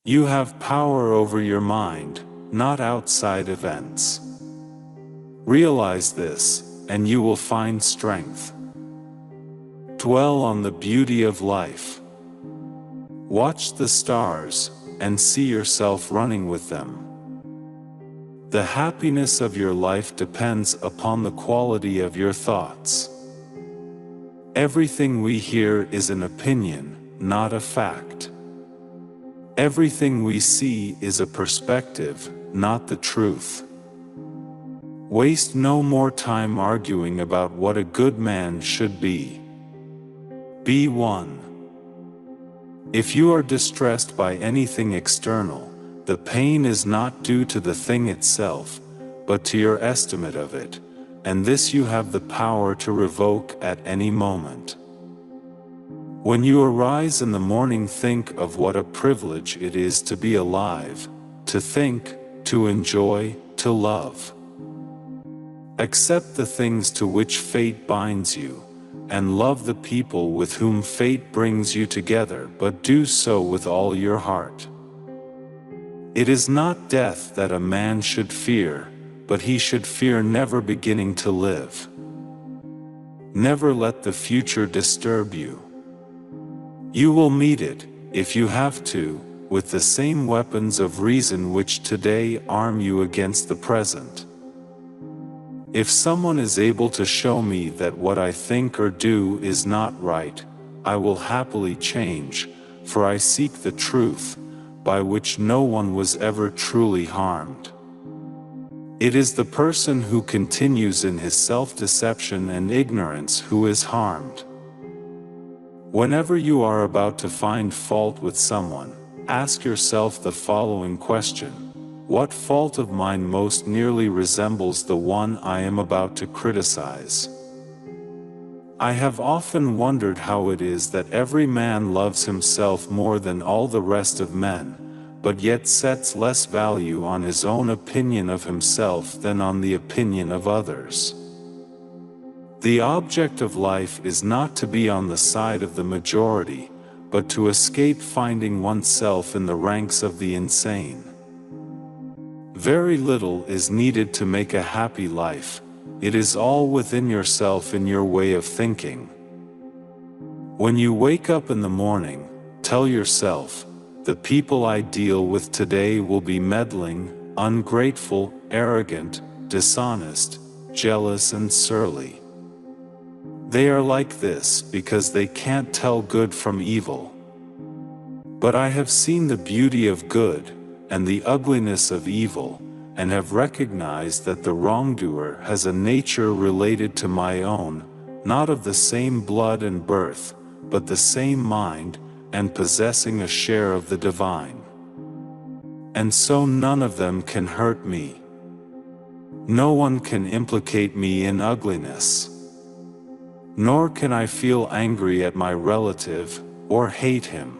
You have power over your mind, not outside events. Realize this, and you will find strength. Dwell on the beauty of life. Watch the stars, and see yourself running with them. The happiness of your life depends upon the quality of your thoughts. Everything we hear is an opinion, not a fact. Everything we see is a perspective, not the truth. Waste no more time arguing about what a good man should be. Be one. If you are distressed by anything external, the pain is not due to the thing itself, but to your estimate of it, and this you have the power to revoke at any moment. When you arise in the morning, think of what a privilege it is to be alive, to think, to enjoy, to love. Accept the things to which fate binds you, and love the people with whom fate brings you together, but do so with all your heart. It is not death that a man should fear, but he should fear never beginning to live. Never let the future disturb you. You will meet it, if you have to, with the same weapons of reason which today arm you against the present. If someone is able to show me that what I think or do is not right, I will happily change, for I seek the truth, by which no one was ever truly harmed. It is the person who continues in his self-deception and ignorance who is harmed. Whenever you are about to find fault with someone, ask yourself the following question: what fault of mine most nearly resembles the one I am about to criticize? I have often wondered how it is that every man loves himself more than all the rest of men, but yet sets less value on his own opinion of himself than on the opinion of others. The object of life is not to be on the side of the majority, but to escape finding oneself in the ranks of the insane. Very little is needed to make a happy life. It is all within yourself in your way of thinking. When you wake up in the morning, tell yourself, the people I deal with today will be meddling, ungrateful, arrogant, dishonest, jealous and surly. They are like this because they can't tell good from evil. But I have seen the beauty of good, and the ugliness of evil, and have recognized that the wrongdoer has a nature related to my own, not of the same blood and birth, but the same mind, and possessing a share of the divine. And so none of them can hurt me. No one can implicate me in ugliness. Nor can I feel angry at my relative, or hate him.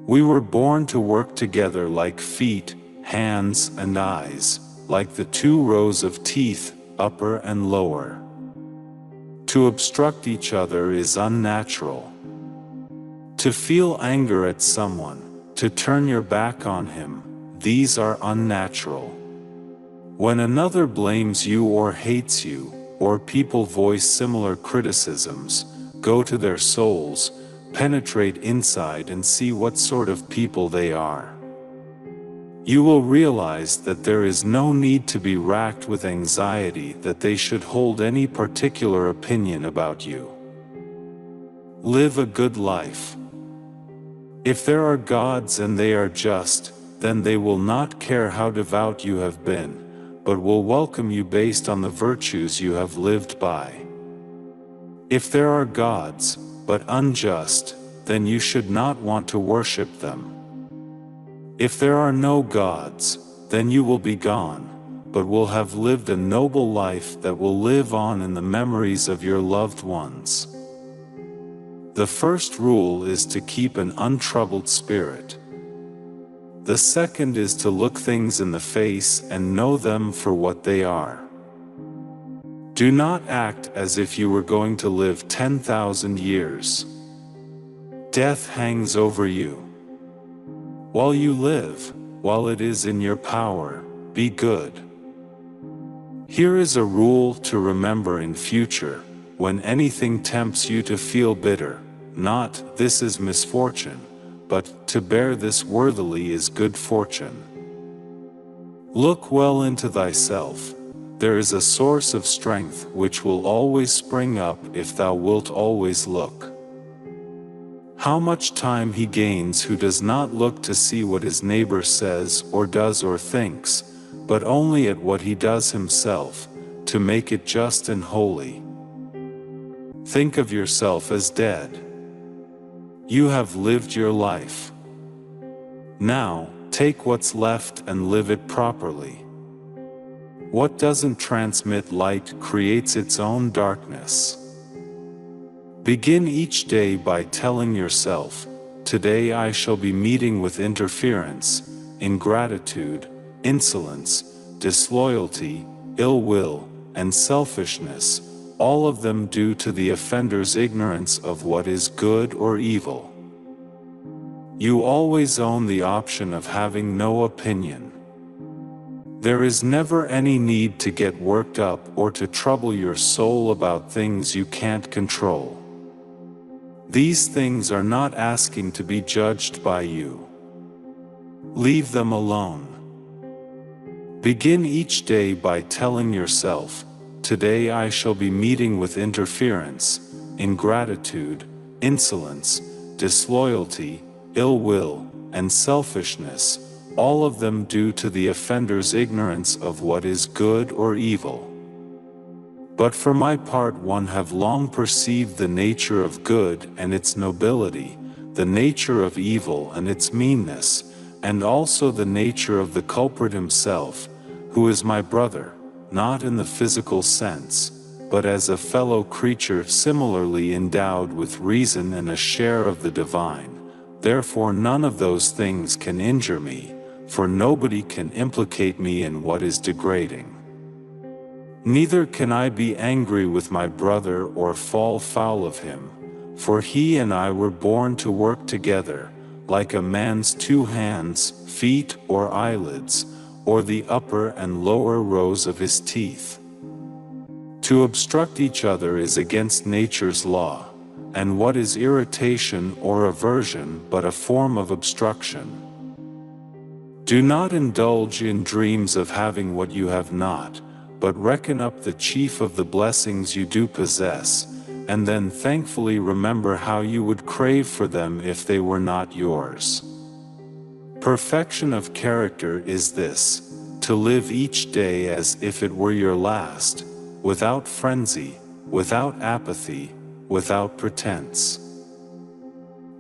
We were born to work together like feet, hands and eyes, like the two rows of teeth, upper and lower. To obstruct each other is unnatural. To feel anger at someone, to turn your back on him, these are unnatural. When another blames you or hates you, or people voice similar criticisms, go to their souls, penetrate inside and see what sort of people they are. You will realize that there is no need to be racked with anxiety that they should hold any particular opinion about you. Live a good life. If there are gods and they are just, then they will not care how devout you have been, but will welcome you based on the virtues you have lived by. If there are gods, but unjust, then you should not want to worship them. If there are no gods, then you will be gone, but will have lived a noble life that will live on in the memories of your loved ones. The first rule is to keep an untroubled spirit. The second is to look things in the face and know them for what they are. Do not act as if you were going to live 10,000 years. Death hangs over you. While you live, while it is in your power, be good. Here is a rule to remember in future, when anything tempts you to feel bitter, not, "This is misfortune," but, "To bear this worthily is good fortune." Look well into thyself. There is a source of strength which will always spring up if thou wilt always look. How much time he gains who does not look to see what his neighbor says or does or thinks, but only at what he does himself, to make it just and holy. Think of yourself as dead. You have lived your life. Now, take what's left and live it properly. What doesn't transmit light creates its own darkness. Begin each day by telling yourself, "Today I shall be meeting with interference, ingratitude, insolence, disloyalty, ill will, and selfishness, all of them due to the offender's ignorance of what is good or evil." You always own the option of having no opinion. There is never any need to get worked up or to trouble your soul about things you can't control. These things are not asking to be judged by you. Leave them alone. Begin each day by telling yourself, "Today I shall be meeting with interference, ingratitude, insolence, disloyalty, ill will, and selfishness, all of them due to the offender's ignorance of what is good or evil. But for my part one have long perceived the nature of good and its nobility, the nature of evil and its meanness, and also the nature of the culprit himself, who is my brother, not in the physical sense, but as a fellow creature similarly endowed with reason and a share of the divine. Therefore none of those things can injure me, for nobody can implicate me in what is degrading. Neither can I be angry with my brother or fall foul of him, for he and I were born to work together, like a man's two hands, feet, or eyelids, or the upper and lower rows of his teeth. To obstruct each other is against nature's law, and what is irritation or aversion but a form of obstruction? Do not indulge in dreams of having what you have not, but reckon up the chief of the blessings you do possess, and then thankfully remember how you would crave for them if they were not yours. Perfection of character is this, to live each day as if it were your last, without frenzy, without apathy, without pretense.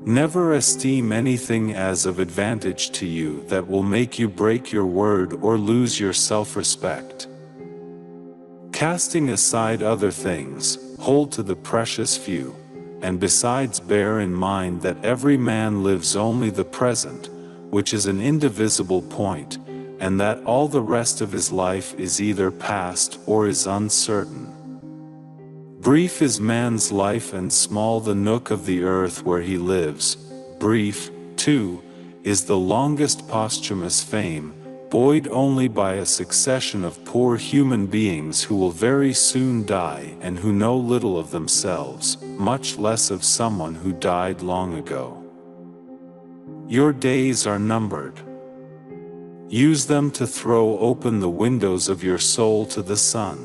Never esteem anything as of advantage to you that will make you break your word or lose your self-respect. Casting aside other things, hold to the precious few, and besides bear in mind that every man lives only the present, which is an indivisible point, and that all the rest of his life is either past or is uncertain. Brief is man's life and small the nook of the earth where he lives. Brief, too, is the longest posthumous fame, buoyed only by a succession of poor human beings who will very soon die and who know little of themselves, much less of someone who died long ago. Your days are numbered. Use them to throw open the windows of your soul to the sun.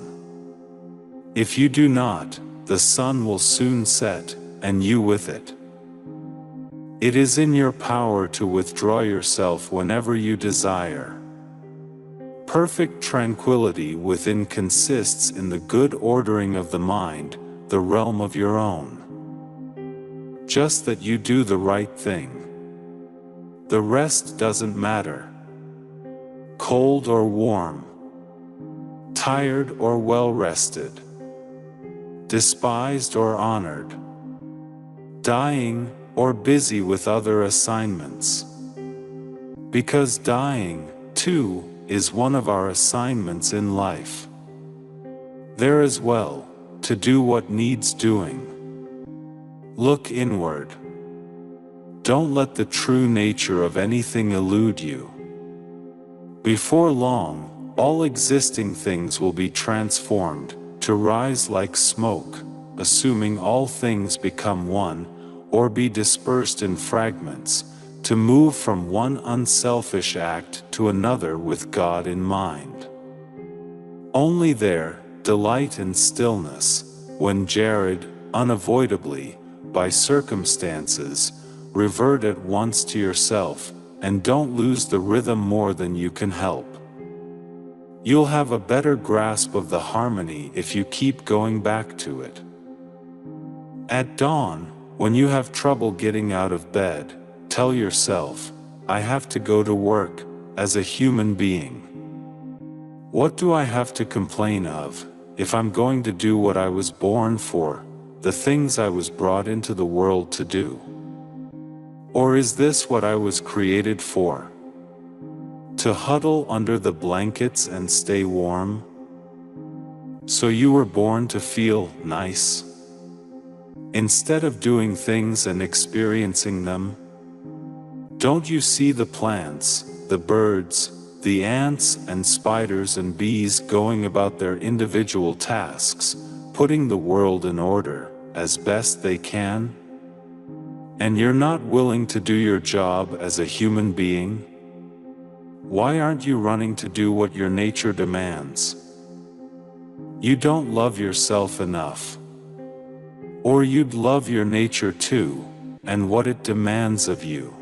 If you do not, the sun will soon set, and you with it. It is in your power to withdraw yourself whenever you desire. Perfect tranquility within consists in the good ordering of the mind, the realm of your own. Just that you do the right thing. The rest doesn't matter. Cold or warm, tired or well rested, despised or honored, dying or busy with other assignments. Because dying, too, is one of our assignments in life. There as well, to do what needs doing. Look inward. Don't let the true nature of anything elude you. Before long, all existing things will be transformed, to rise like smoke, assuming all things become one, or be dispersed in fragments, to move from one unselfish act to another with God in mind. Only there, delight in stillness, when jarred, unavoidably, by circumstances, revert at once to yourself, and don't lose the rhythm more than you can help. You'll have a better grasp of the harmony if you keep going back to it. At dawn, when you have trouble getting out of bed, tell yourself, I have to go to work, as a human being. What do I have to complain of, if I'm going to do what I was born for, the things I was brought into the world to do? Or is this what I was created for? To huddle under the blankets and stay warm? So you were born to feel nice? Instead of doing things and experiencing them? Don't you see the plants, the birds, the ants and spiders and bees going about their individual tasks, putting the world in order, as best they can? And you're not willing to do your job as a human being? Why aren't you running to do what your nature demands? You don't love yourself enough. Or you'd love your nature too, and what it demands of you.